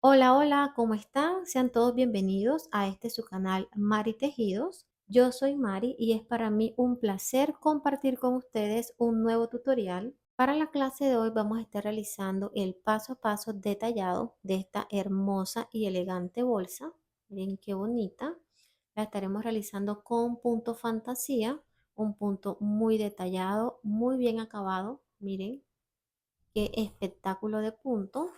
Hola, hola, ¿cómo están? Sean todos bienvenidos a su canal Mari Tejidos. Yo soy Mari y es para mí un placer compartir con ustedes un nuevo tutorial. Para la clase de hoy vamos a estar realizando el paso a paso detallado de esta hermosa y elegante bolsa. Miren qué bonita. La estaremos realizando con punto fantasía, un punto muy detallado, muy bien acabado. Miren qué espectáculo de punto.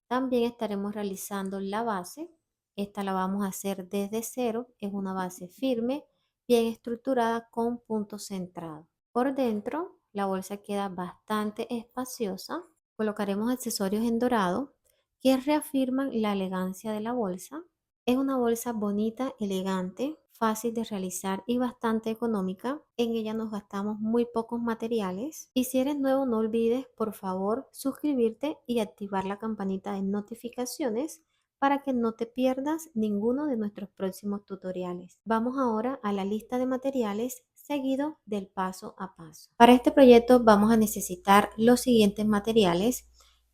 También estaremos realizando la base. Esta la vamos a hacer desde cero. Es una base firme, bien estructurada con puntos centrados. Por dentro, la bolsa queda bastante espaciosa. Colocaremos accesorios en dorado que reafirman la elegancia de la bolsa. Es una bolsa bonita, elegante, fácil de realizar y bastante económica. En ella nos gastamos muy pocos materiales. Y si eres nuevo, no olvides por favor suscribirte y activar la campanita de notificaciones para que no te pierdas ninguno de nuestros próximos tutoriales. Vamos ahora a la lista de materiales seguido del paso a paso. Para este proyecto vamos a necesitar los siguientes materiales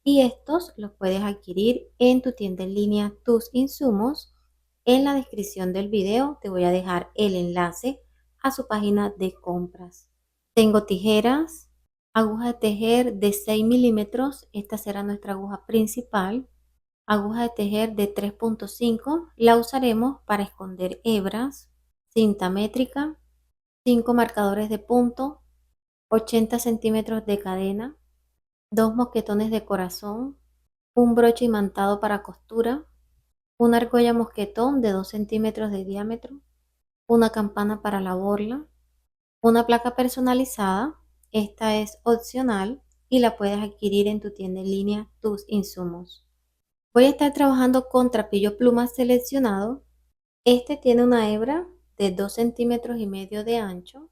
y estos los puedes adquirir en tu tienda en línea Tus Insumos. En la descripción del video te voy a dejar el enlace a su página de compras. Tengo tijeras, aguja de tejer de 6 milímetros, esta será nuestra aguja principal. Aguja de tejer de 3.5, la usaremos para esconder hebras. Cinta métrica, 5 marcadores de punto, 80 centímetros de cadena, 2 mosquetones de corazón, un broche imantado para costura, una argolla mosquetón de 2 centímetros de diámetro, una campana para la borla, una placa personalizada. Esta es opcional y la puedes adquirir en tu tienda en línea Tus Insumos. Voy a estar trabajando con trapillo pluma seleccionado. Este tiene una hebra de 2 centímetros y medio de ancho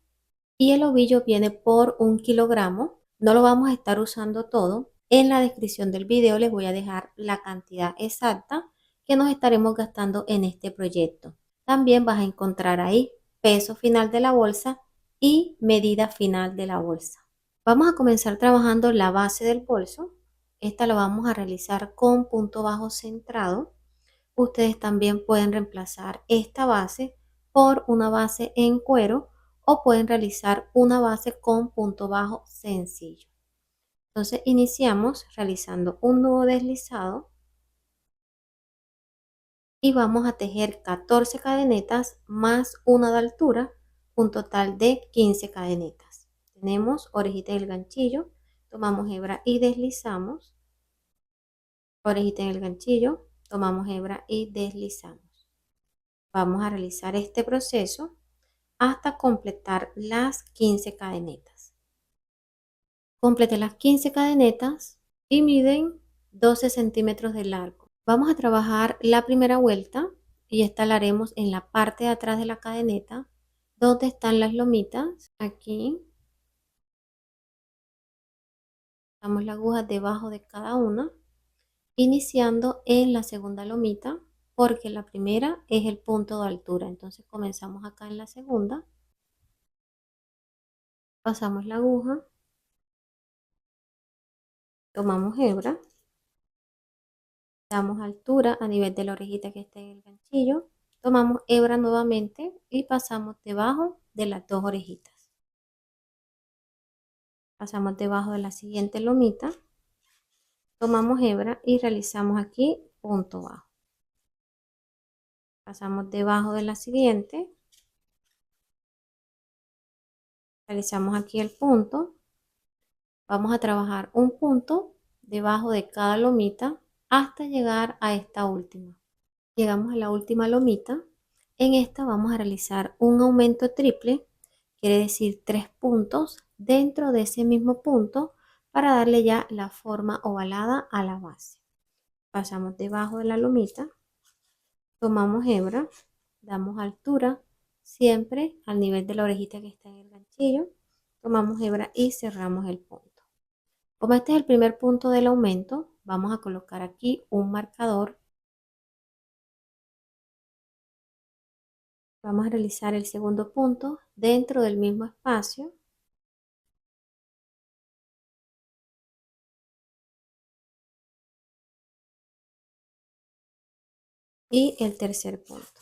y el ovillo viene por 1 kilogramo. No lo vamos a estar usando todo. En la descripción del video les voy a dejar la cantidad exacta que nos estaremos gastando en este proyecto. También vas a encontrar ahí peso final de la bolsa y medida final de la bolsa. Vamos a comenzar trabajando la base del bolso. Esta la vamos a realizar con punto bajo centrado. Ustedes también pueden reemplazar esta base por una base en cuero o pueden realizar una base con punto bajo sencillo. Entonces iniciamos realizando un nudo deslizado y vamos a tejer 14 cadenetas más una de altura, un total de 15 cadenetas. Tenemos orejita en el ganchillo, tomamos hebra y deslizamos, orejita en el ganchillo, tomamos hebra y deslizamos. Vamos a realizar este proceso hasta completar las 15 cadenetas. Complete las 15 cadenetas y miden 12 centímetros de largo. Vamos a trabajar la primera vuelta y esta la haremos en la parte de atrás de la cadeneta donde están las lomitas. Aquí damos la aguja debajo de cada una, iniciando en la segunda lomita porque la primera es el punto de altura. Entonces comenzamos acá en la segunda, pasamos la aguja, tomamos hebra, damos altura a nivel de la orejita que está en el ganchillo, tomamos hebra nuevamente y pasamos debajo de las dos orejitas. Pasamos debajo de la siguiente lomita, tomamos hebra y realizamos aquí punto bajo. Pasamos debajo de la siguiente, realizamos aquí el punto. Vamos a trabajar un punto debajo de cada lomita hasta llegar a esta última. Llegamos a la última lomita. En esta vamos a realizar un aumento triple, quiere decir 3 puntos dentro de ese mismo punto para darle ya la forma ovalada a la base. Pasamos debajo de la lomita, tomamos hebra, damos altura siempre al nivel de la orejita que está en el ganchillo, tomamos hebra y cerramos el punto. Como este es el primer punto del aumento, vamos a colocar aquí un marcador. Vamos a realizar el segundo punto dentro del mismo espacio. y el tercer punto.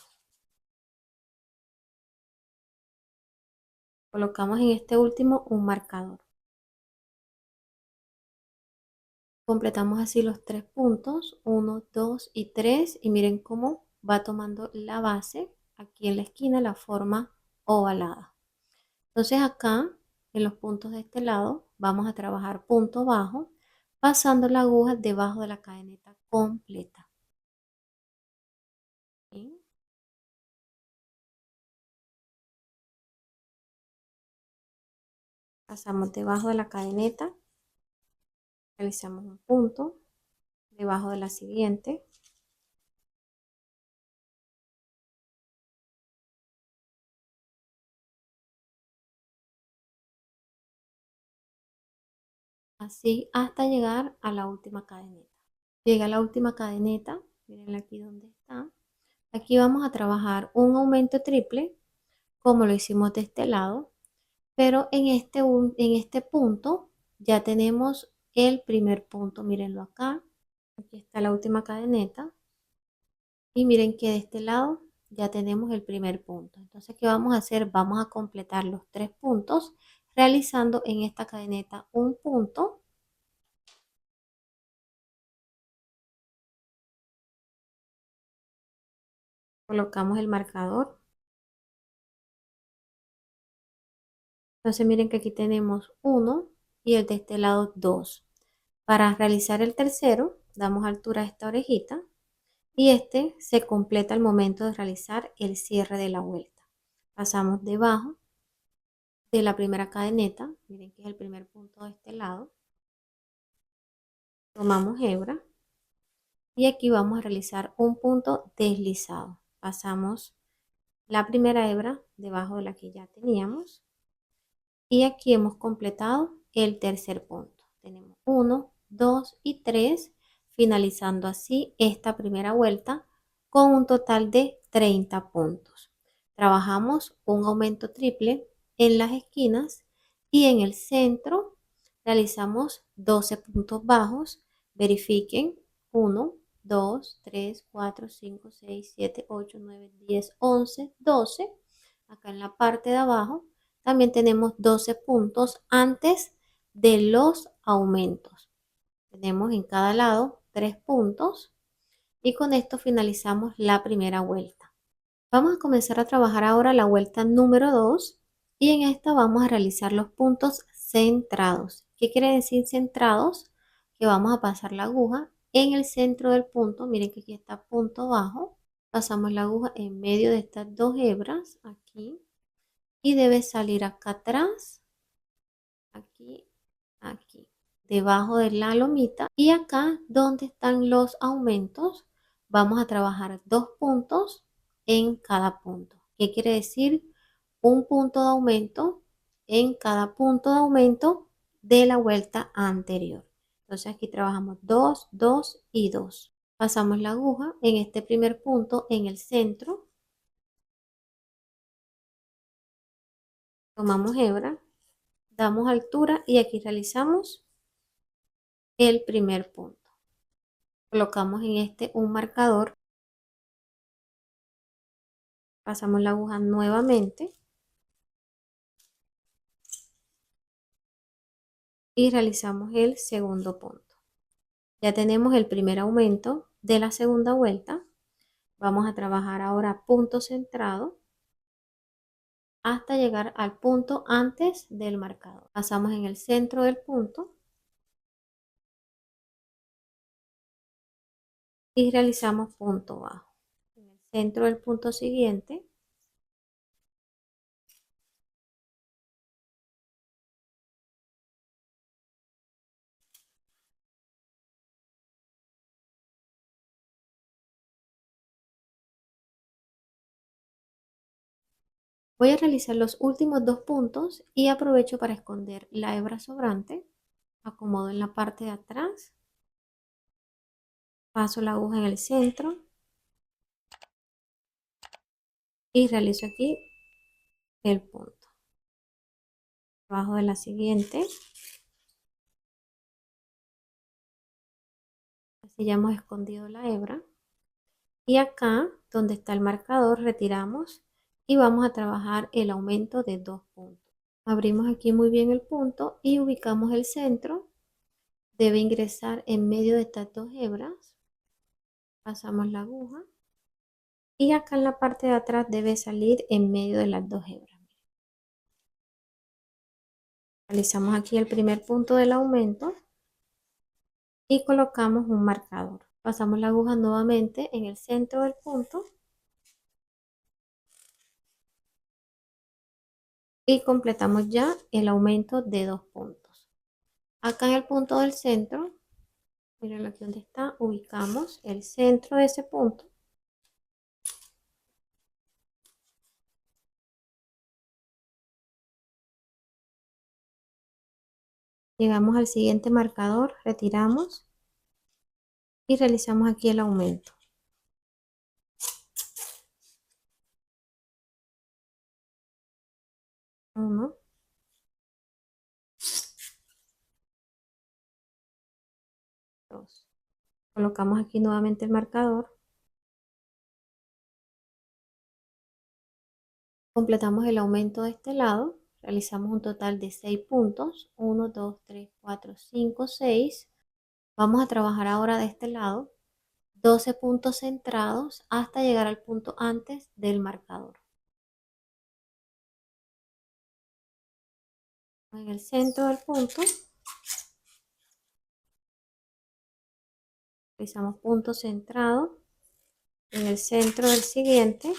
Colocamos en este último un marcador. Completamos así los 3 puntos, 1, 2 y 3, y miren cómo va tomando la base aquí en la esquina la forma ovalada. Entonces acá en los puntos de este lado vamos a trabajar punto bajo, pasando la aguja debajo de la cadeneta completa. ¿Sí? Pasamos debajo de la cadeneta, realizamos un punto debajo de la siguiente. Así hasta llegar a la última cadeneta. Llega a la última cadeneta, miren aquí donde está. Aquí vamos a trabajar un aumento triple, como lo hicimos de este lado, pero en este punto ya tenemos el primer punto. Mírenlo acá. Aquí está la última cadeneta. Y miren que de este lado ya tenemos el primer punto. Entonces, ¿qué vamos a hacer? Vamos a completar los 3 puntos realizando en esta cadeneta un punto. Colocamos el marcador. Entonces, miren que aquí tenemos 1 y el de este lado 2. Para realizar el tercero, damos altura a esta orejita y este se completa al momento de realizar el cierre de la vuelta. Pasamos debajo de la primera cadeneta, miren que es el primer punto de este lado, tomamos hebra y aquí vamos a realizar un punto deslizado. Pasamos la primera hebra debajo de la que ya teníamos y aquí hemos completado el tercer punto. Tenemos 1, 2 y 3, finalizando así esta primera vuelta con un total de 30 puntos. Trabajamos un aumento triple en las esquinas y en el centro realizamos 12 puntos bajos. Verifiquen: 1, 2, 3, 4, 5, 6, 7, 8, 9, 10, 11, 12. Acá en la parte de abajo también tenemos 12 puntos antes de los aumentos. Tenemos en cada lado 3 puntos y con esto finalizamos la primera vuelta. Vamos a comenzar a trabajar ahora la vuelta número 2 y en esta vamos a realizar los puntos centrados. ¿Qué quiere decir centrados? Que vamos a pasar la aguja en el centro del punto. Miren que aquí está punto bajo. Pasamos la aguja en medio de estas dos hebras aquí y debe salir acá atrás, aquí, aquí, debajo de la lomita, y acá donde están los aumentos vamos a trabajar 2 puntos en cada punto. ¿Qué quiere decir? Un punto de aumento en cada punto de aumento de la vuelta anterior. Entonces aquí trabajamos 2, 2 y 2. Pasamos la aguja en este primer punto en el centro, tomamos hebra, damos altura y aquí realizamos el primer punto. Colocamos en este un marcador, pasamos la aguja nuevamente y realizamos el segundo punto. Ya tenemos el primer aumento de la segunda vuelta. Vamos a trabajar ahora punto centrado hasta llegar al punto antes del marcador. Pasamos en el centro del punto y realizamos punto bajo. En el centro del punto siguiente voy a realizar los últimos 2 puntos y aprovecho para esconder la hebra sobrante. Acomodo en la parte de atrás, paso la aguja en el centro y realizo aquí el punto. Abajo de la siguiente, así ya hemos escondido la hebra. Y acá, donde está el marcador, retiramos y vamos a trabajar el aumento de 2 puntos. Abrimos aquí muy bien el punto y ubicamos el centro. Debe ingresar en medio de estas dos hebras. Pasamos la aguja y acá en la parte de atrás debe salir en medio de las dos hebras. Realizamos aquí el primer punto del aumento y colocamos un marcador. Pasamos la aguja nuevamente en el centro del punto y completamos ya el aumento de 2 puntos. Acá en el punto del centro, miren aquí donde está, ubicamos el centro de ese punto. Llegamos al siguiente marcador, retiramos y realizamos aquí el aumento. 1, 2. Colocamos aquí nuevamente el marcador. Completamos el aumento de este lado. Realizamos un total de 6 puntos. 1, 2, 3, 4, 5, 6. Vamos a trabajar ahora de este lado 12 puntos centrados hasta llegar al punto antes del marcador. En el centro del punto realizamos punto centrado. En el centro del siguiente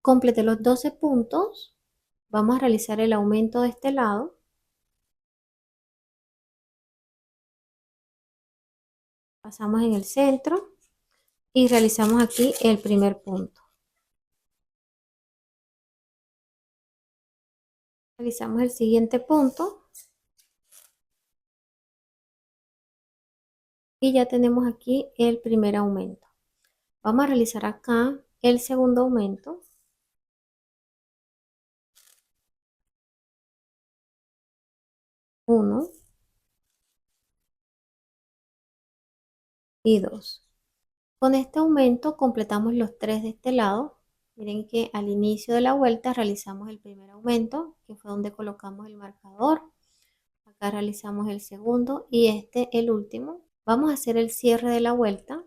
complete los 12 puntos. Vamos a realizar el aumento de este lado. Pasamos en el centro y realizamos aquí el primer punto. Realizamos el siguiente punto y ya tenemos aquí el primer aumento. Vamos a realizar acá el segundo aumento. 1 y 2. Con este aumento completamos los 3 de este lado. Miren que al inicio de la vuelta realizamos el primer aumento, que fue donde colocamos el marcador. Acá realizamos el segundo y este el último. Vamos a hacer el cierre de la vuelta.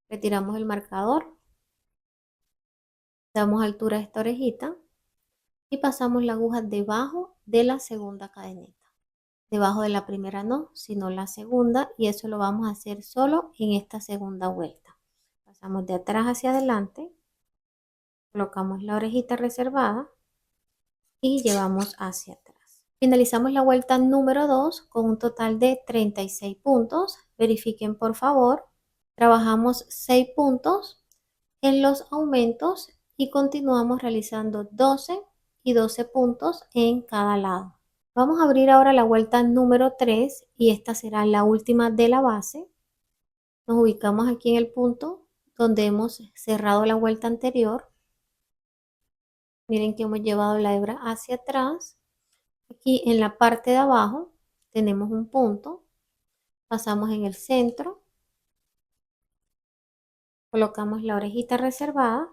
Retiramos el marcador. Damos altura a esta orejita y pasamos la aguja debajo de la segunda cadeneta. Debajo de la primera no, sino la segunda, y eso lo vamos a hacer solo en esta segunda vuelta. Pasamos de atrás hacia adelante, colocamos la orejita reservada y llevamos hacia atrás. Finalizamos la vuelta número 2 con un total de 36 puntos. Verifiquen por favor. Trabajamos 6 puntos en los aumentos y continuamos realizando 12 y 12 puntos en cada lado. Vamos a abrir ahora la vuelta número 3 y esta será la última de la base. Nos ubicamos aquí en el punto donde hemos cerrado la vuelta anterior. Miren que hemos llevado la hebra hacia atrás. Aquí en la parte de abajo tenemos un punto. Pasamos en el centro. Colocamos la orejita reservada.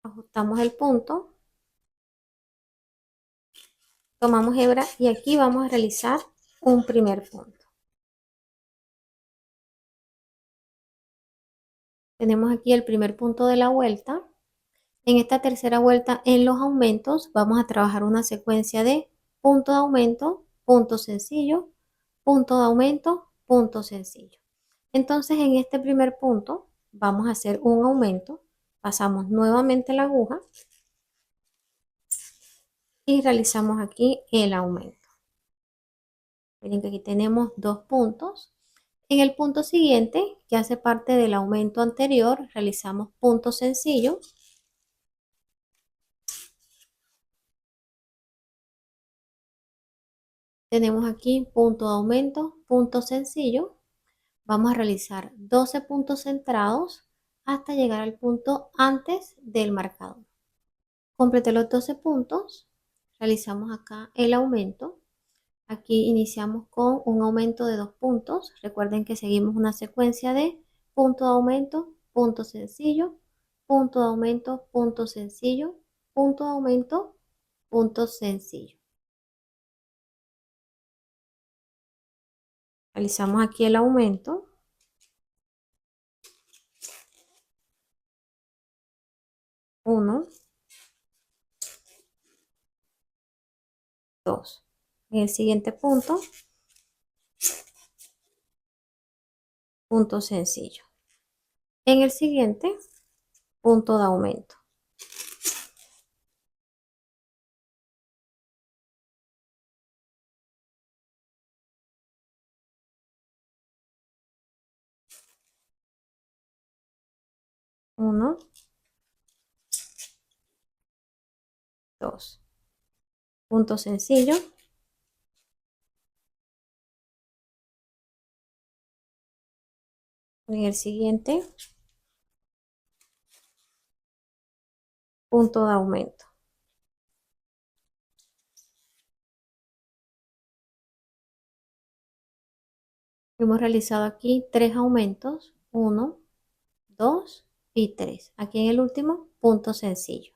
Ajustamos el punto. Tomamos hebra y aquí vamos a realizar un primer punto. Tenemos aquí el primer punto de la vuelta. En esta tercera vuelta en los aumentos vamos a trabajar una secuencia de punto de aumento, punto sencillo, punto de aumento, punto sencillo. Entonces en este primer punto vamos a hacer un aumento, pasamos nuevamente la aguja y realizamos aquí el aumento. Miren que aquí tenemos 2 puntos. En el punto siguiente, que hace parte del aumento anterior, realizamos punto sencillo. Tenemos aquí punto de aumento, punto sencillo. Vamos a realizar 12 puntos centrados hasta llegar al punto antes del marcador. Completé los 12 puntos, realizamos acá el aumento. Aquí iniciamos con un aumento de 2 puntos. Recuerden que seguimos una secuencia de punto de aumento, punto sencillo, punto de aumento, punto sencillo, punto de aumento, punto sencillo. Realizamos aquí el aumento. 1, 2. En el siguiente punto, punto sencillo. En el siguiente, punto de aumento. 1, 2. Punto sencillo. En el siguiente, punto de aumento. Hemos realizado aquí 3 aumentos, 1, 2 y 3. Aquí en el último, punto sencillo.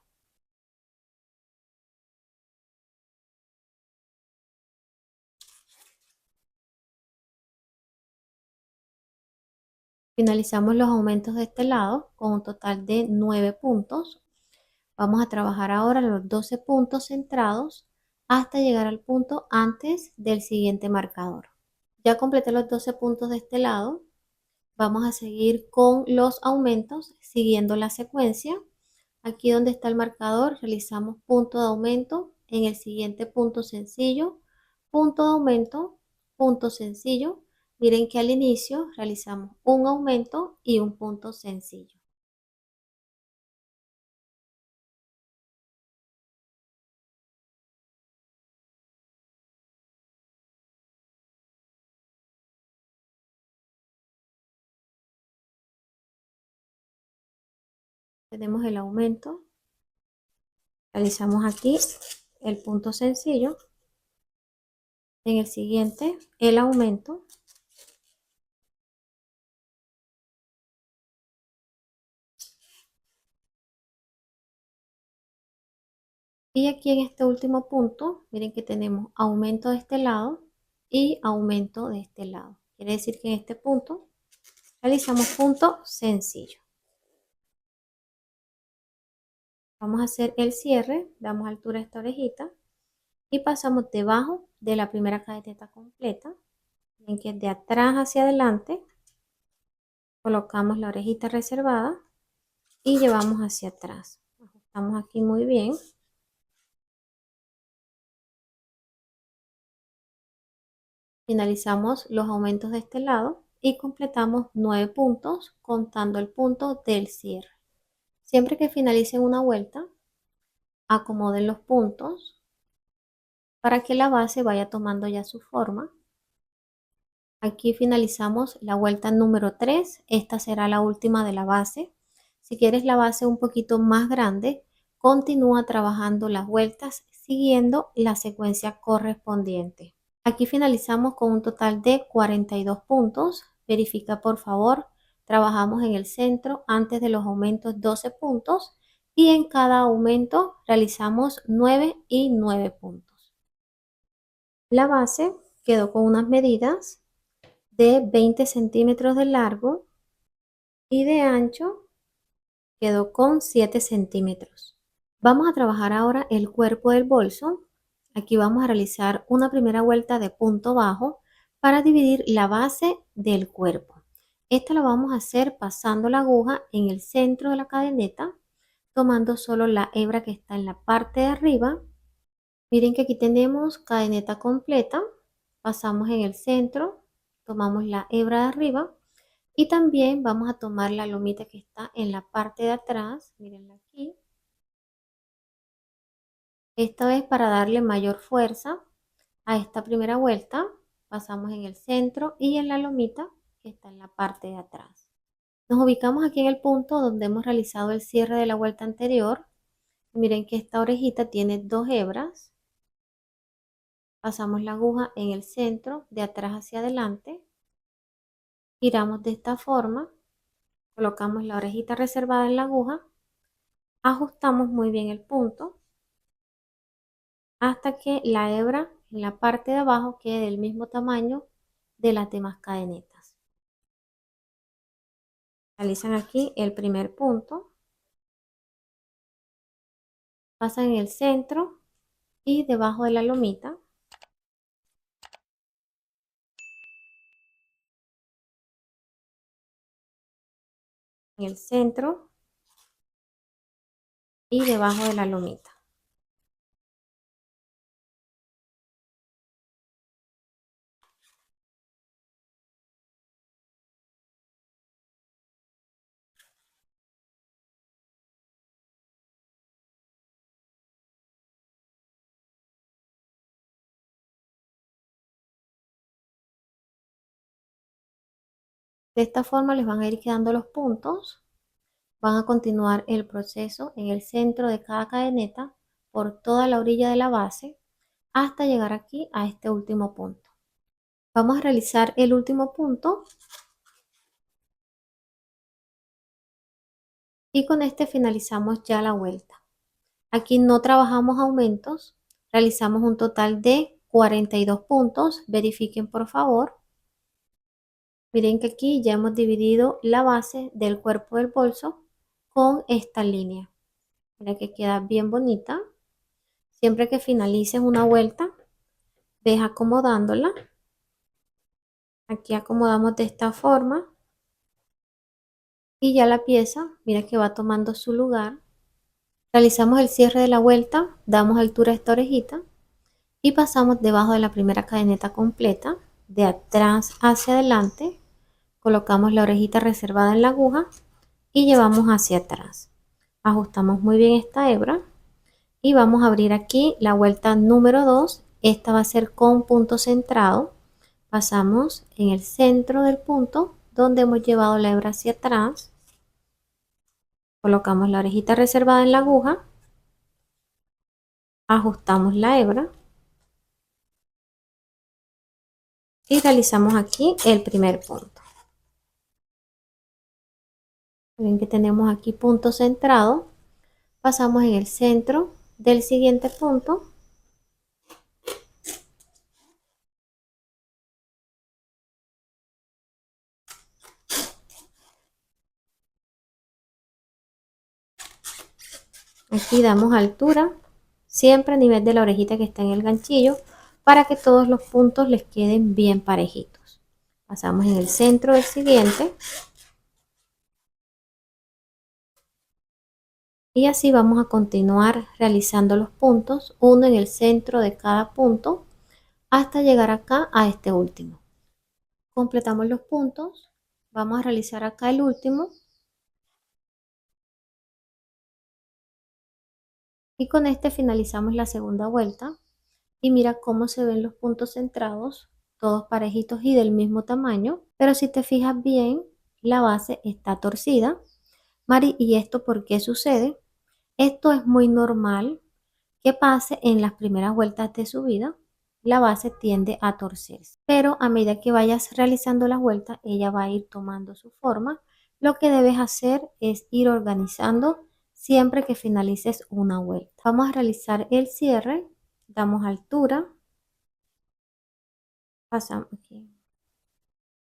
Finalizamos los aumentos de este lado con un total de 9 puntos. Vamos a trabajar ahora los 12 puntos centrados hasta llegar al punto antes del siguiente marcador. Ya completé los 12 puntos de este lado. Vamos a seguir con los aumentos siguiendo la secuencia. Aquí donde está el marcador realizamos punto de aumento, en el siguiente punto sencillo, punto de aumento, punto sencillo. Miren que al inicio realizamos un aumento y un punto sencillo. Tenemos el aumento, realizamos aquí el punto sencillo, en el siguiente el aumento, y aquí en este último punto, miren que tenemos aumento de este lado y aumento de este lado. Quiere decir que en este punto realizamos punto sencillo. Vamos a hacer el cierre, damos altura a esta orejita y pasamos debajo de la primera cadeneta completa. Miren que de atrás hacia adelante colocamos la orejita reservada y llevamos hacia atrás. Ajustamos aquí muy bien. Finalizamos los aumentos de este lado y completamos 9 puntos contando el punto del cierre. Siempre que finalicen una vuelta, acomoden los puntos para que la base vaya tomando ya su forma. Aquí finalizamos la vuelta número 3. Esta será la última de la base. Si quieres la base un poquito más grande, continúa trabajando las vueltas siguiendo la secuencia correspondiente. Aquí finalizamos con un total de 42 puntos. Verifica por favor. Trabajamos en el centro antes de los aumentos 12 puntos y en cada aumento realizamos 9 y 9 puntos. La base quedó con unas medidas de 20 centímetros de largo y de ancho quedó con 7 centímetros. Vamos a trabajar ahora el cuerpo del bolso. Aquí vamos a realizar una primera vuelta de punto bajo para dividir la base del cuerpo. Esta la vamos a hacer pasando la aguja en el centro de la cadeneta, tomando solo la hebra que está en la parte de arriba. Miren que aquí tenemos cadeneta completa, pasamos en el centro, tomamos la hebra de arriba y también vamos a tomar la lomita que está en la parte de atrás, mírenla aquí. Esta es para darle mayor fuerza a esta primera vuelta. Pasamos en el centro y en la lomita que está en la parte de atrás. Nos ubicamos aquí en el punto donde hemos realizado el cierre de la vuelta anterior. Miren que esta orejita tiene 2 hebras. Pasamos la aguja en el centro, de atrás hacia adelante, giramos de esta forma, colocamos la orejita reservada en la aguja, ajustamos muy bien el punto hasta que la hebra en la parte de abajo quede del mismo tamaño de las demás cadenetas. Realizan aquí el primer punto, pasan en el centro y debajo de la lomita, en el centro y debajo de la lomita. De esta forma les van a ir quedando los puntos. Van a continuar el proceso en el centro de cada cadeneta por toda la orilla de la base hasta llegar aquí a este último punto. Vamos a realizar el último punto y con este finalizamos ya la vuelta. Aquí no trabajamos aumentos, realizamos un total de 42 puntos. Verifiquen por favor. Miren que aquí ya hemos dividido la base del cuerpo del bolso con esta línea. Mira que queda bien bonita. Siempre que finalices una vuelta, ves acomodándola. Aquí acomodamos de esta forma y ya la pieza, mira que va tomando su lugar. Realizamos el cierre de la vuelta, damos altura a esta orejita y pasamos debajo de la primera cadeneta completa, de atrás hacia adelante. Colocamos la orejita reservada en la aguja y llevamos hacia atrás. Ajustamos muy bien esta hebra y vamos a abrir aquí la vuelta número 2. Esta va a ser con punto centrado. Pasamos en el centro del punto donde hemos llevado la hebra hacia atrás. Colocamos la orejita reservada en la aguja. Ajustamos la hebra. Y realizamos aquí el primer punto. Ven que tenemos aquí punto centrado. Pasamos en el centro del siguiente punto. Aquí damos altura, siempre a nivel de la orejita que está en el ganchillo, para que todos los puntos les queden bien parejitos. Pasamos en el centro del siguiente. Y así vamos a continuar realizando los puntos, uno en el centro de cada punto, hasta llegar acá a este último. Completamos los puntos, vamos a realizar acá el último. Y con este finalizamos la segunda vuelta. Y mira cómo se ven los puntos centrados, todos parejitos y del mismo tamaño. Pero si te fijas bien, la base está torcida. Mari, ¿y esto por qué sucede? Esto es muy normal que pase en las primeras vueltas de subida. La base tiende a torcerse, pero a medida que vayas realizando las vueltas, ella va a ir tomando su forma. Lo que debes hacer es ir organizando siempre que finalices una vuelta. Vamos a realizar el cierre, damos altura, pasamos aquí.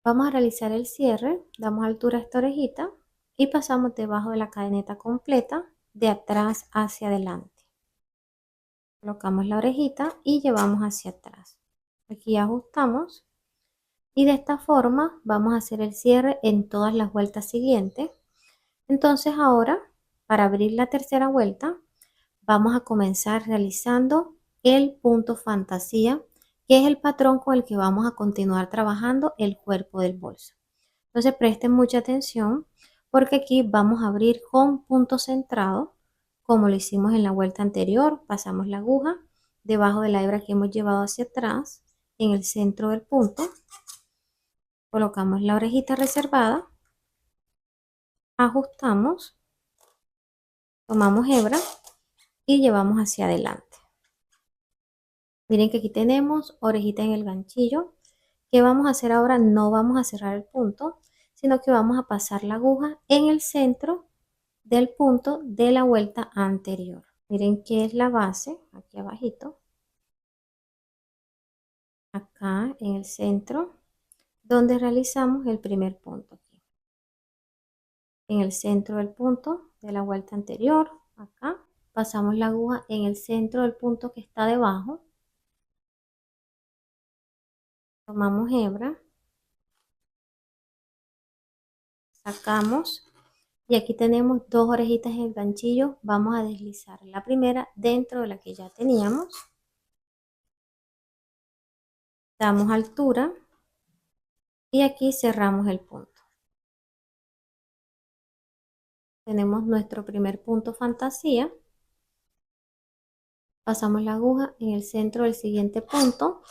Vamos a realizar el cierre, damos altura a esta orejita y pasamos debajo de la cadeneta completa de atrás hacia adelante. Colocamos la orejita y llevamos hacia atrás. Aquí ajustamos y de esta forma vamos a hacer el cierre en todas las vueltas siguientes. Entonces ahora, para abrir la tercera vuelta, vamos a comenzar realizando el punto fantasía, que es el patrón con el que vamos a continuar trabajando el cuerpo del bolso. Entonces presten mucha atención porque aquí vamos a abrir con punto centrado, como lo hicimos en la vuelta anterior. Pasamos la aguja debajo de la hebra que hemos llevado hacia atrás, en el centro del punto. Colocamos la orejita reservada, ajustamos, tomamos hebra y llevamos hacia adelante. Miren que aquí tenemos orejita en el ganchillo. ¿Qué vamos a hacer ahora? No vamos a cerrar el punto, sino que vamos a pasar la aguja en el centro del punto de la vuelta anterior. Miren que es la base, aquí abajito, acá en el centro, donde realizamos el primer punto. Aquí. En el centro del punto de la vuelta anterior, acá, pasamos la aguja en el centro del punto que está debajo. Tomamos hebra, sacamos y aquí tenemos dos orejitas en el ganchillo. Vamos a deslizar la primera dentro de la que ya teníamos. Damos altura y aquí cerramos el punto. Tenemos nuestro primer punto fantasía. Pasamos la aguja en el centro del siguiente punto.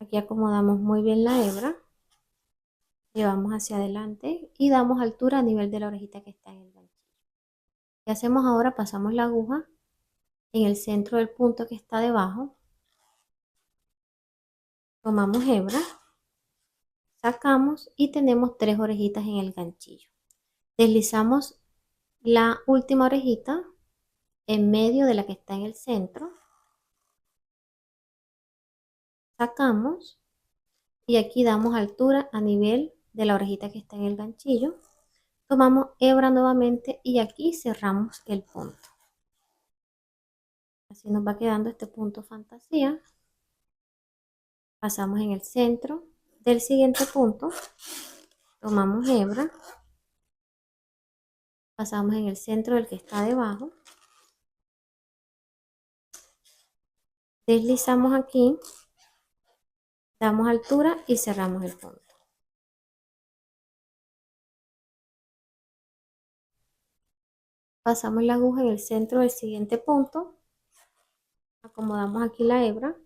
Aquí acomodamos muy bien la hebra. Llevamos hacia adelante y damos altura a nivel de la orejita que está en el ganchillo. ¿Qué hacemos ahora? Pasamos la aguja en el centro del punto que está debajo. Tomamos hebra, sacamos y tenemos tres orejitas en el ganchillo. Deslizamos la última orejita en medio de la que está en el centro. Sacamos y aquí damos altura a nivel de la orejita que está en el ganchillo. Tomamos hebra nuevamente y aquí cerramos el punto. Así nos va quedando este punto fantasía. Pasamos en el centro del siguiente punto. Tomamos hebra. Pasamos en el centro del que está debajo. Deslizamos aquí. Damos altura y cerramos el punto. Pasamos la aguja en el centro del siguiente punto. Acomodamos aquí la hebra.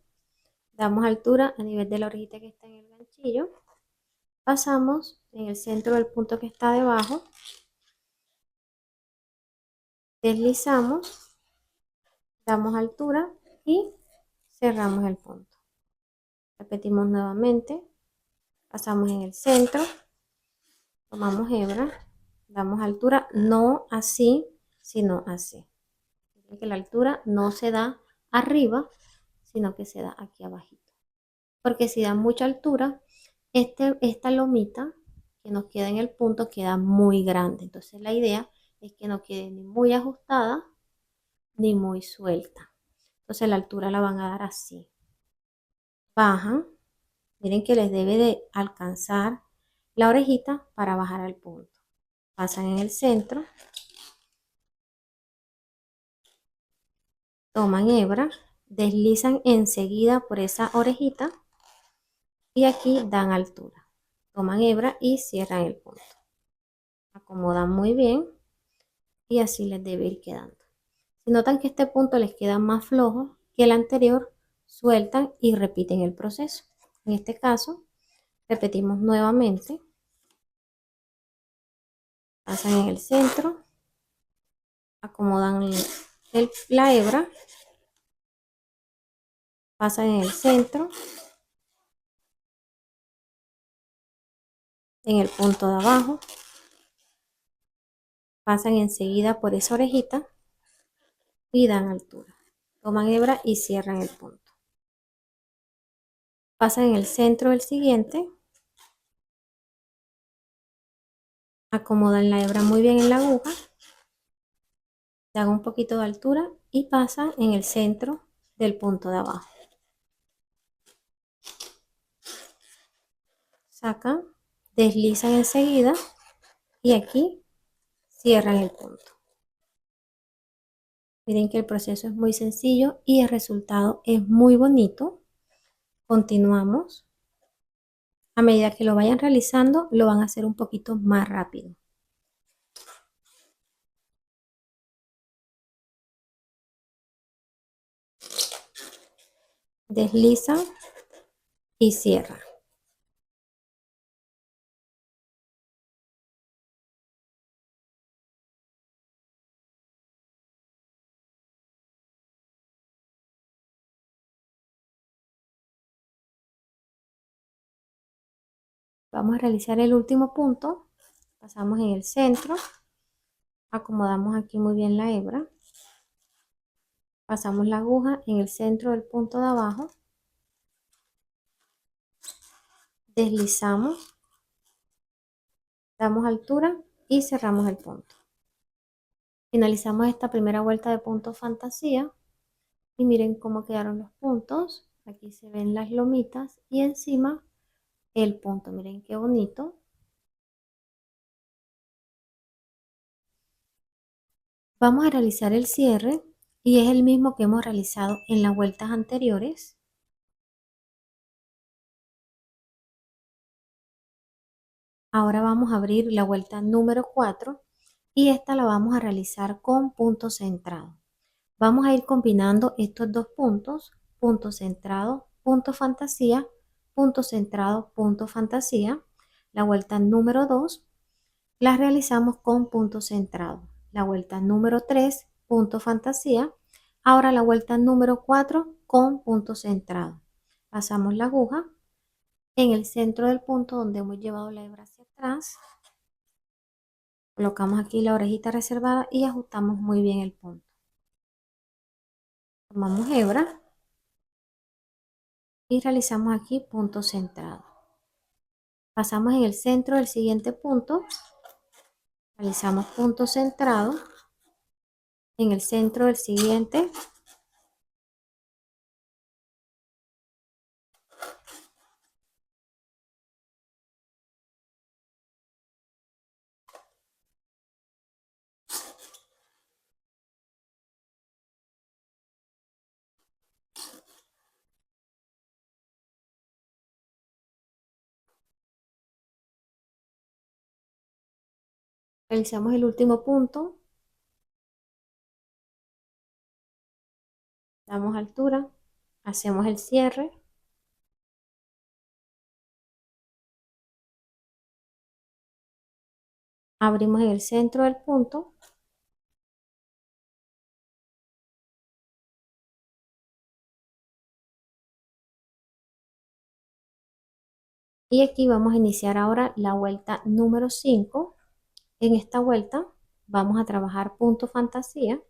Damos altura a nivel de la orejita que está en el ganchillo. Pasamos en el centro del punto que está debajo. Deslizamos. Damos altura y cerramos el punto. Repetimos nuevamente. Pasamos en el centro. Tomamos hebra. Damos altura, no así, sino así. Que la altura no se da arriba, sino que se da aquí abajito. Porque si da mucha altura, esta lomita que nos queda en el punto queda muy grande. Entonces la idea es que no quede ni muy ajustada ni muy suelta. Entonces la altura la van a dar así. Bajan. Miren que les debe de alcanzar la orejita para bajar al punto. Pasan en el centro. Toman hebra. Deslizan enseguida por esa orejita. Y aquí dan altura. Toman hebra y cierran el punto. Acomodan muy bien y así les debe ir quedando. Si notan que este punto les queda más flojo que el anterior, sueltan y repiten el proceso. En este caso, repetimos nuevamente. Pasan en el centro, acomodan la hebra, pasan en el centro, en el punto de abajo, pasan enseguida por esa orejita y dan altura. Toman hebra y cierran el punto. Pasan en el centro del siguiente, acomodan la hebra muy bien en la aguja, dan un poquito de altura y pasan en el centro del punto de abajo. Sacan, deslizan enseguida y aquí cierran el punto. Miren que el proceso es muy sencillo y el resultado es muy bonito. Continuamos. A medida que lo vayan realizando, lo van a hacer un poquito más rápido. Deslizan y cierran. Vamos a realizar el último punto. Pasamos en el centro. Acomodamos aquí muy bien la hebra. Pasamos la aguja en el centro del punto de abajo. Deslizamos. Damos altura y cerramos el punto. Finalizamos esta primera vuelta de punto fantasía. Y miren cómo quedaron los puntos. Aquí se ven las lomitas y encima el punto. Miren qué bonito. Vamos a realizar el cierre y es el mismo que hemos realizado en las vueltas anteriores. Ahora vamos a abrir la vuelta número 4 y esta la vamos a realizar con punto centrado. Vamos a ir combinando estos dos puntos, punto centrado, punto fantasía, punto centrado, punto fantasía. La vuelta número 2 la realizamos con punto centrado. La vuelta número 3, punto fantasía. Ahora la vuelta número 4 con punto centrado. Pasamos la aguja en el centro del punto donde hemos llevado la hebra hacia atrás. Colocamos aquí la orejita reservada y ajustamos muy bien el punto. Tomamos hebra y realizamos aquí punto centrado. Pasamos en el centro del siguiente punto. Realizamos punto centrado. En el centro del siguiente. Realizamos el último punto. Damos altura. Hacemos el cierre. Abrimos en el centro del punto. Y aquí vamos a iniciar ahora la vuelta número 5. En esta vuelta vamos a trabajar punto fantasía.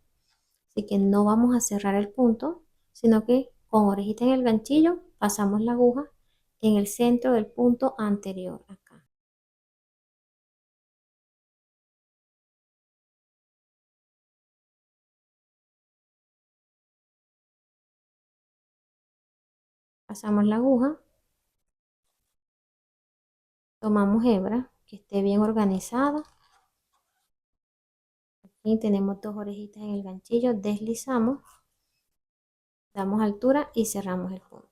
Así que no vamos a cerrar el punto, sino que con orejita en el ganchillo pasamos la aguja en el centro del punto anterior acá. Pasamos la aguja, tomamos hebra que esté bien organizada. Aquí tenemos dos orejitas en el ganchillo, deslizamos, damos altura y cerramos el punto.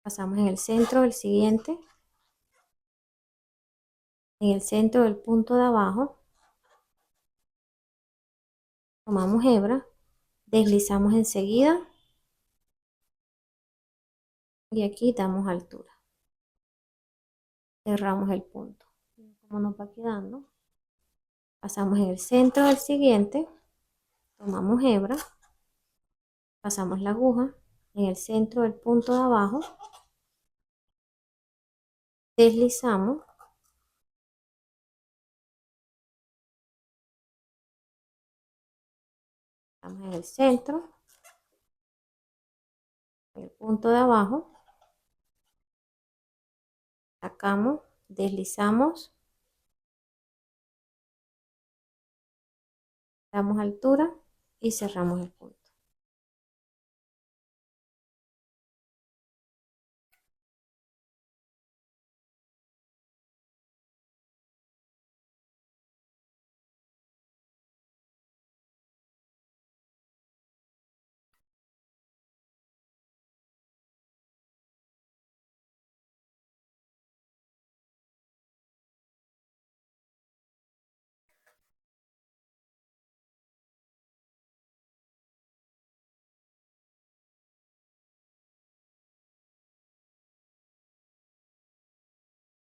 Pasamos en el centro del siguiente, en el centro del punto de abajo, tomamos hebra, deslizamos enseguida y aquí damos altura. Cerramos el punto. Como nos va quedando. Pasamos en el centro del siguiente, tomamos hebra, pasamos la aguja en el centro del punto de abajo, deslizamos, estamos en el centro, en el punto de abajo, sacamos, deslizamos, damos altura y cerramos el punto.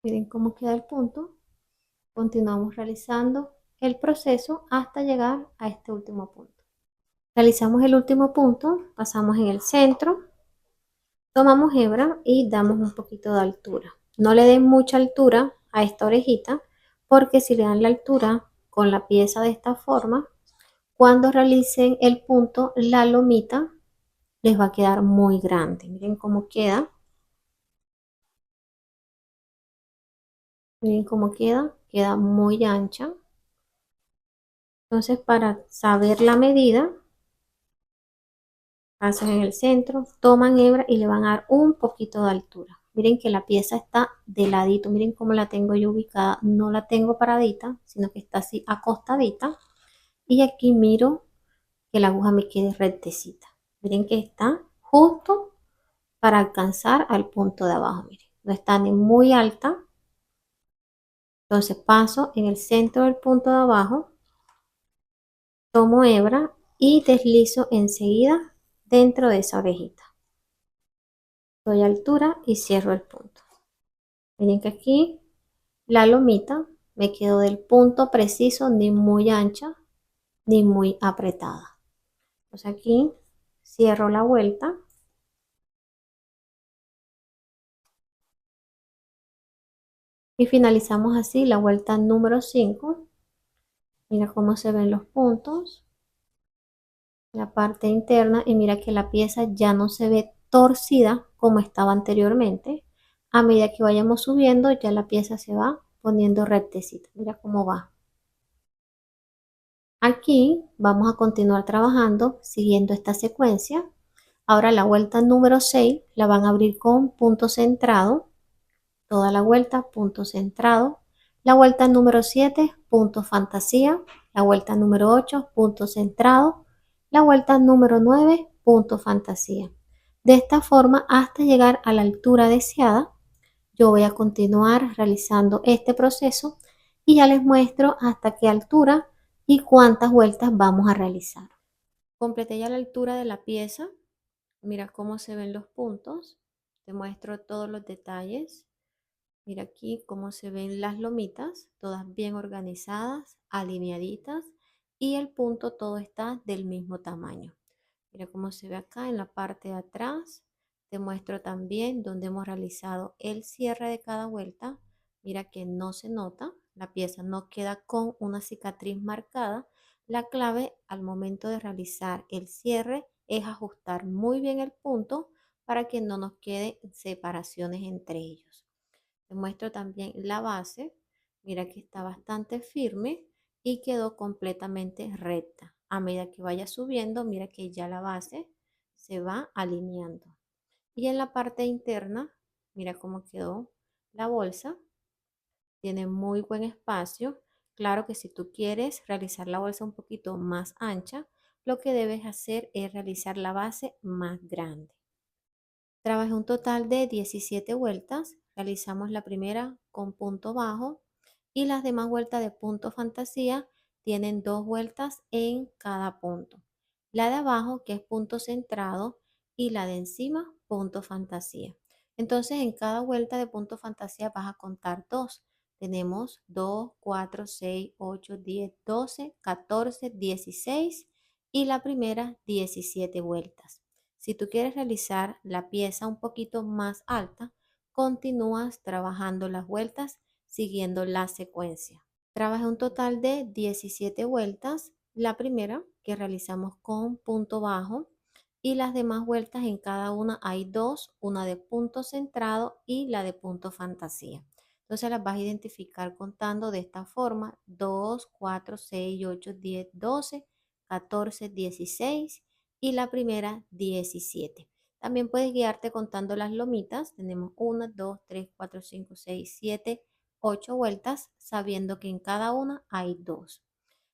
Miren cómo queda el punto. Continuamos realizando el proceso hasta llegar a este último punto. Realizamos el último punto, pasamos en el centro, tomamos hebra y damos un poquito de altura. No le den mucha altura a esta orejita, porque si le dan la altura con la pieza de esta forma, cuando realicen el punto, la lomita les va a quedar muy grande. Miren cómo queda. Miren cómo queda. Queda muy ancha. Entonces, para saber la medida, pasan en el centro, toman hebra y le van a dar un poquito de altura. Miren que la pieza está de ladito. Miren cómo la tengo yo ubicada. No la tengo paradita, sino que está así acostadita. Y aquí miro que la aguja me quede rectecita. Miren que está justo para alcanzar al punto de abajo. Miren, no está ni muy alta. Entonces paso en el centro del punto de abajo, tomo hebra y deslizo enseguida dentro de esa orejita. Doy altura y cierro el punto. Miren que aquí la lomita me quedó del punto preciso, ni muy ancha ni muy apretada. Entonces aquí cierro la vuelta y finalizamos así la vuelta número 5. Mira cómo se ven los puntos, la parte interna, y mira que la pieza ya no se ve torcida como estaba anteriormente. A medida que vayamos subiendo, ya la pieza se va poniendo rectecita. Mira cómo va. Aquí vamos a continuar trabajando siguiendo esta secuencia. Ahora la vuelta número 6 la van a abrir con punto centrado, toda la vuelta, punto centrado. La vuelta número 7 punto fantasía. La vuelta número 8 punto centrado. La vuelta número 9 punto fantasía. De esta forma hasta llegar a la altura deseada. Yo voy a continuar realizando este proceso y ya les muestro hasta qué altura y cuántas vueltas vamos a realizar. Completé ya la altura de la pieza. Mira cómo se ven los puntos. Te muestro todos los detalles. Mira aquí cómo se ven las lomitas, todas bien organizadas, alineaditas, y el punto todo está del mismo tamaño. Mira cómo se ve acá en la parte de atrás. Te muestro también donde hemos realizado el cierre de cada vuelta. Mira que no se nota, la pieza no queda con una cicatriz marcada. La clave al momento de realizar el cierre es ajustar muy bien el punto para que no nos queden separaciones entre ellos. Te muestro también la base. Mira que está bastante firme y quedó completamente recta. A medida que vaya subiendo, mira que ya la base se va alineando. Y en la parte interna, mira cómo quedó la bolsa. Tiene muy buen espacio. Claro que si tú quieres realizar la bolsa un poquito más ancha, lo que debes hacer es realizar la base más grande. Trabajé un total de 17 vueltas. Realizamos la primera con punto bajo y las demás vueltas de punto fantasía tienen 2 vueltas en cada punto. La de abajo, que es punto centrado, y la de encima, punto fantasía. Entonces, en cada vuelta de punto fantasía vas a contar dos. Tenemos 2, 4, 6, 8, 10, 12, 14, 16 y la primera 17 vueltas. Si tú quieres realizar la pieza un poquito más alta, continúas trabajando las vueltas siguiendo la secuencia. Trabajé un total de 17 vueltas. La primera que realizamos con punto bajo y las demás vueltas en cada una hay dos, una de punto centrado y la de punto fantasía. Entonces las vas a identificar contando de esta forma: 2, 4, 6, 8, 10, 12, 14, 16 y la primera 17. También puedes guiarte contando las lomitas. Tenemos 1, 2, 3, 4, 5, 6, 7, 8 vueltas, sabiendo que en cada una hay dos.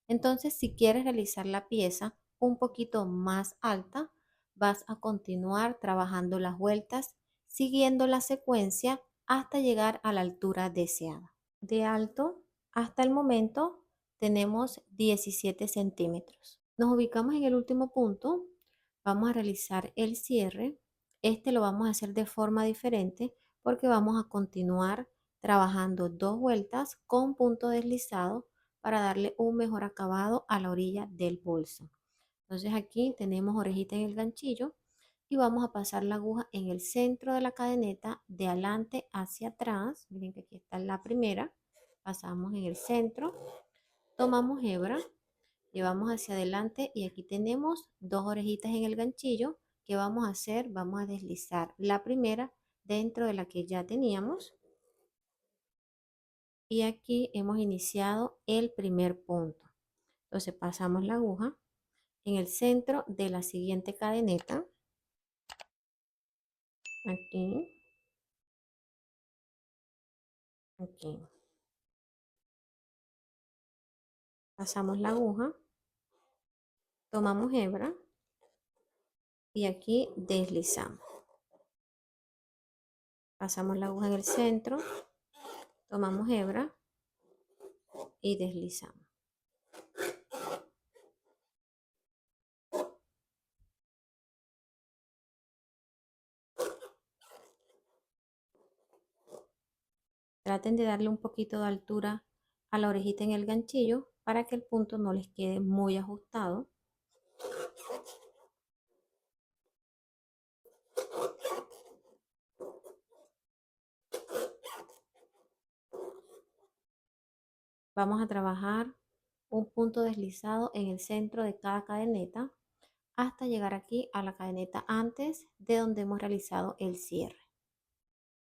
Entonces, si quieres realizar la pieza un poquito más alta, vas a continuar trabajando las vueltas siguiendo la secuencia hasta llegar a la altura deseada. De alto hasta el momento tenemos 17 centímetros. Nos ubicamos en el último punto. Vamos a realizar el cierre. Este lo vamos a hacer de forma diferente porque vamos a continuar trabajando 2 vueltas con punto deslizado para darle un mejor acabado a la orilla del bolso. Entonces aquí tenemos orejita en el ganchillo y vamos a pasar la aguja en el centro de la cadeneta de adelante hacia atrás. Miren que aquí está la primera, pasamos en el centro, tomamos hebra, llevamos hacia adelante y aquí tenemos dos orejitas en el ganchillo. ¿Qué vamos a hacer? Vamos a deslizar la primera dentro de la que ya teníamos y aquí hemos iniciado el primer punto. Entonces pasamos la aguja en el centro de la siguiente cadeneta, aquí, aquí. Pasamos la aguja, tomamos hebra y aquí deslizamos. Pasamos la aguja en el centro, tomamos hebra y deslizamos. Traten de darle un poquito de altura a la orejita en el ganchillo para que el punto no les quede muy ajustado. Vamos a trabajar un punto deslizado en el centro de cada cadeneta hasta llegar aquí a la cadeneta antes de donde hemos realizado el cierre.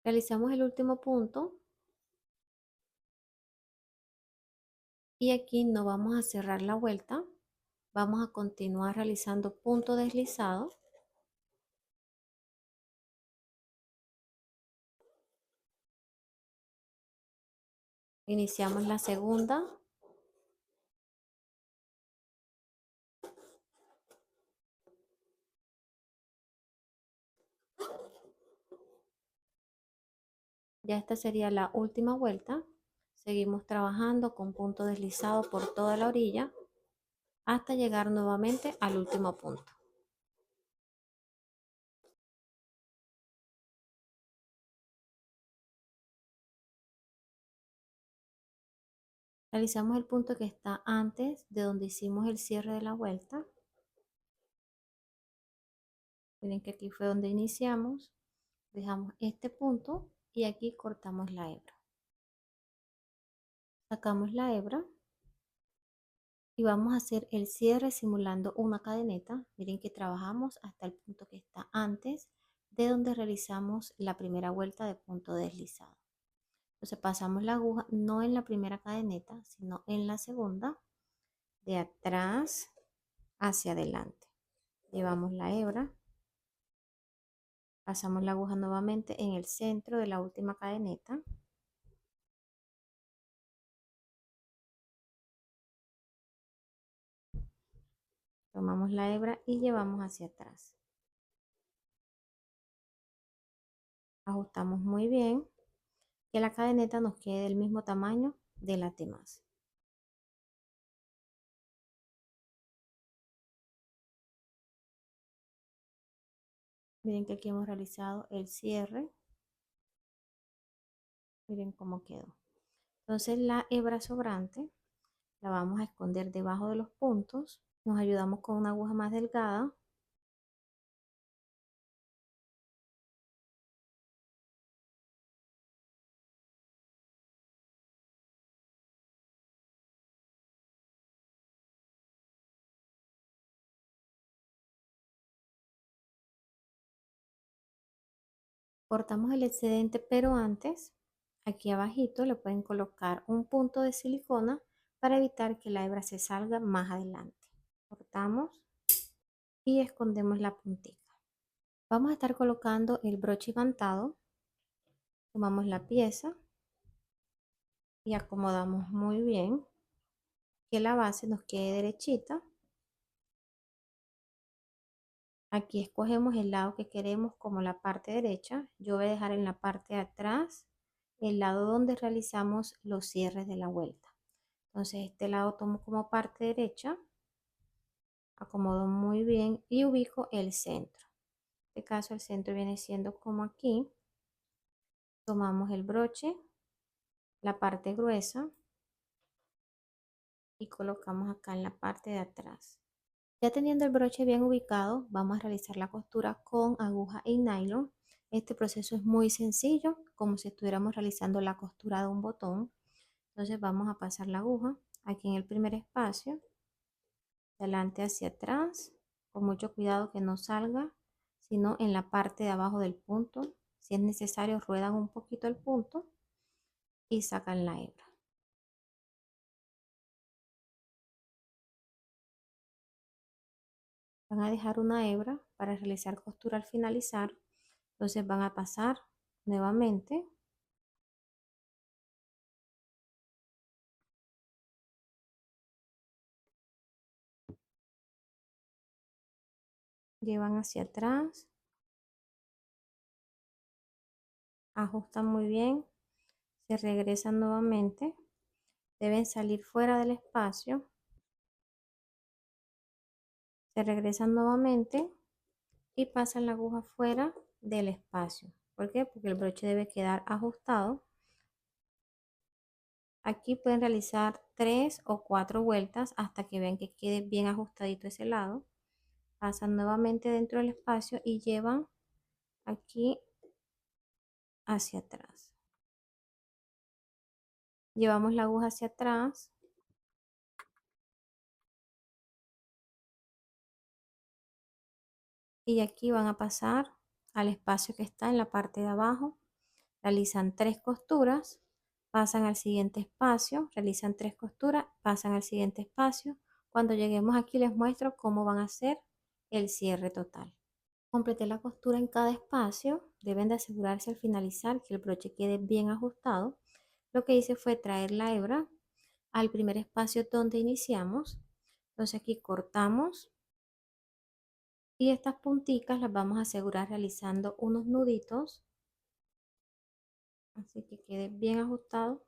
Realizamos el último punto y aquí no vamos a cerrar la vuelta. Vamos a continuar realizando punto deslizado. Iniciamos la segunda. Ya esta sería la última vuelta. Seguimos trabajando con punto deslizado por toda la orilla hasta llegar nuevamente al último punto. Realizamos el punto que está antes de donde hicimos el cierre de la vuelta. Miren que aquí fue donde iniciamos. Dejamos este punto y aquí cortamos la hebra. Sacamos la hebra y vamos a hacer el cierre simulando una cadeneta. Miren que trabajamos hasta el punto que está antes de donde realizamos la primera vuelta de punto deslizado. Entonces pasamos la aguja no en la primera cadeneta, sino en la segunda, de atrás hacia adelante. Llevamos la hebra, pasamos la aguja nuevamente en el centro de la última cadeneta. Tomamos la hebra y llevamos hacia atrás. Ajustamos muy bien, que la cadeneta nos quede del mismo tamaño de las demás. Miren que aquí hemos realizado el cierre. Miren cómo quedó. Entonces la hebra sobrante la vamos a esconder debajo de los puntos. Nos ayudamos con una aguja más delgada. Cortamos el excedente, pero antes, aquí abajito le pueden colocar un punto de silicona para evitar que la hebra se salga más adelante. Cortamos y escondemos la puntita. Vamos a estar colocando el broche imantado. Tomamos la pieza y acomodamos muy bien, que la base nos quede derechita. Aquí escogemos el lado que queremos como la parte derecha. Yo voy a dejar en la parte de atrás el lado donde realizamos los cierres de la vuelta. Entonces este lado tomo como parte derecha, acomodo muy bien y ubico el centro. En este caso el centro viene siendo como aquí. Tomamos el broche, la parte gruesa y colocamos acá en la parte de atrás. Ya teniendo el broche bien ubicado, vamos a realizar la costura con aguja y nylon. Este proceso es muy sencillo, como si estuviéramos realizando la costura de un botón. Entonces vamos a pasar la aguja aquí en el primer espacio, de adelante hacia atrás, con mucho cuidado que no salga, sino en la parte de abajo del punto. Si es necesario, ruedan un poquito el punto y sacan la hebra. Van a dejar una hebra para realizar costura al finalizar. Entonces van a pasar nuevamente, llevan hacia atrás, ajustan muy bien, se regresan nuevamente, deben salir fuera del espacio, se regresan nuevamente y pasan la aguja fuera del espacio. ¿Por qué? Porque el broche debe quedar ajustado. Aquí pueden realizar 3 o 4 vueltas hasta que vean que quede bien ajustadito ese lado. Pasan nuevamente dentro del espacio y llevan aquí hacia atrás. Llevamos la aguja hacia atrás y aquí van a pasar al espacio que está en la parte de abajo. Realizan 3 costuras, pasan al siguiente espacio, realizan 3 costuras, pasan al siguiente espacio. Cuando lleguemos aquí les muestro cómo van a hacer el cierre total. Completé la costura en cada espacio. Deben de asegurarse al finalizar que el broche quede bien ajustado. Lo que hice fue traer la hebra al primer espacio donde iniciamos. Entonces aquí cortamos y estas punticas las vamos a asegurar realizando unos nuditos, así que quede bien ajustado.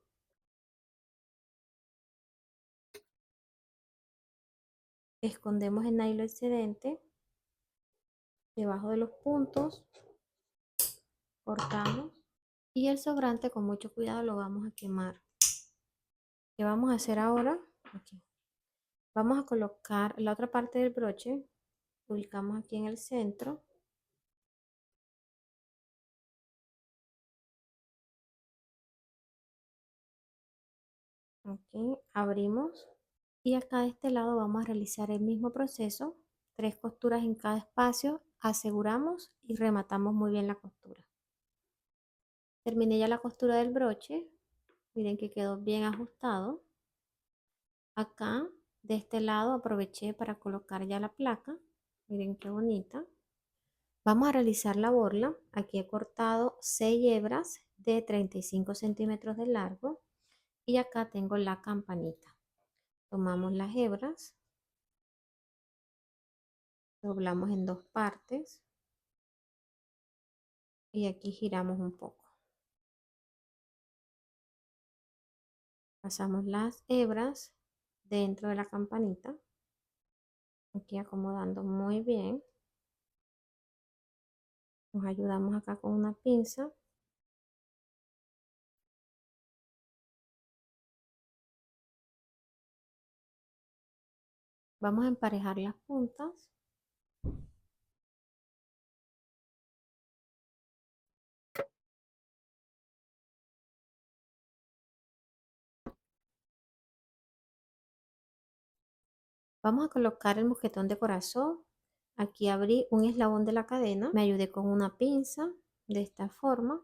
Escondemos el nylon excedente debajo de los puntos, cortamos y el sobrante con mucho cuidado lo vamos a quemar. ¿Qué vamos a hacer ahora? Aquí. Vamos a colocar la otra parte del broche, ubicamos aquí en el centro. Aquí abrimos y acá de este lado vamos a realizar el mismo proceso, 3 costuras en cada espacio, aseguramos y rematamos muy bien la costura. Terminé ya la costura del broche, miren que quedó bien ajustado. Acá de este lado aproveché para colocar ya la placa, miren qué bonita. Vamos a realizar la borla. Aquí he cortado 6 hebras de 35 centímetros de largo y acá tengo la campanita. Tomamos las hebras, doblamos en 2 partes y aquí giramos un poco. Pasamos las hebras dentro de la campanita, aquí acomodando muy bien. Nos ayudamos acá con una pinza. Vamos a emparejar las puntas. Vamos a colocar el mosquetón de corazón. Aquí abrí un eslabón de la cadena. Me ayudé con una pinza de esta forma.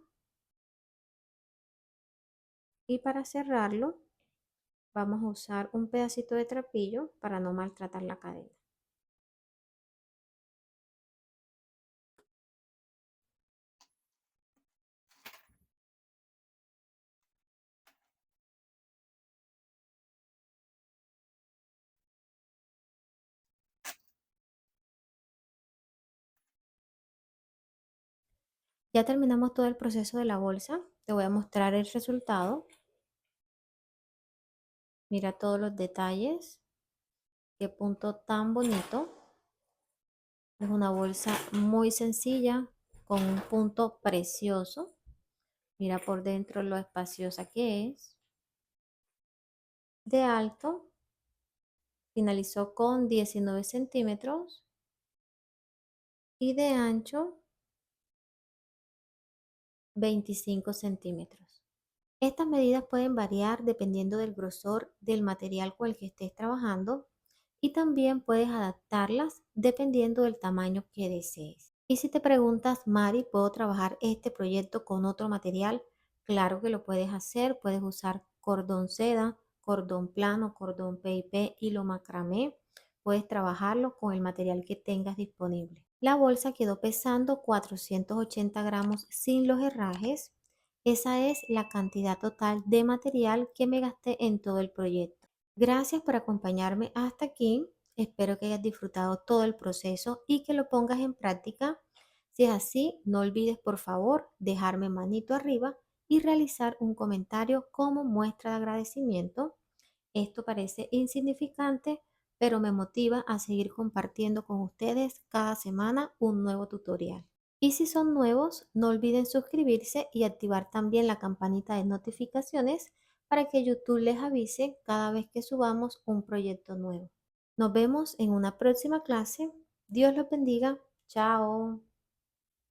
Y para cerrarlo, vamos a usar un pedacito de trapillo para no maltratar la cadena. Ya terminamos todo el proceso de la bolsa. Te voy a mostrar el resultado. Mira todos los detalles. Qué punto tan bonito. Es una bolsa muy sencilla con un punto precioso. Mira por dentro lo espaciosa que es. De alto Finalizó con 19 centímetros y de ancho 25 centímetros. Estas medidas pueden variar dependiendo del grosor del material con el que estés trabajando y también puedes adaptarlas dependiendo del tamaño que desees. Y si te preguntas, Mari, ¿puedo trabajar este proyecto con otro material? Claro que lo puedes hacer. Puedes usar cordón seda, cordón plano, cordón PIP, hilo macramé. Puedes trabajarlo con el material que tengas disponible. La bolsa quedó pesando 480 gramos sin los herrajes. Esa es la cantidad total de material que me gasté en todo el proyecto. Gracias por acompañarme hasta aquí. Espero que hayas disfrutado todo el proceso y que lo pongas en práctica. Si es así, no olvides por favor dejarme manito arriba y realizar un comentario como muestra de agradecimiento. Esto parece insignificante, pero me motiva a seguir compartiendo con ustedes cada semana un nuevo tutorial. Y si son nuevos, no olviden suscribirse y activar también la campanita de notificaciones para que YouTube les avise cada vez que subamos un proyecto nuevo. Nos vemos en una próxima clase. Dios los bendiga. Chao.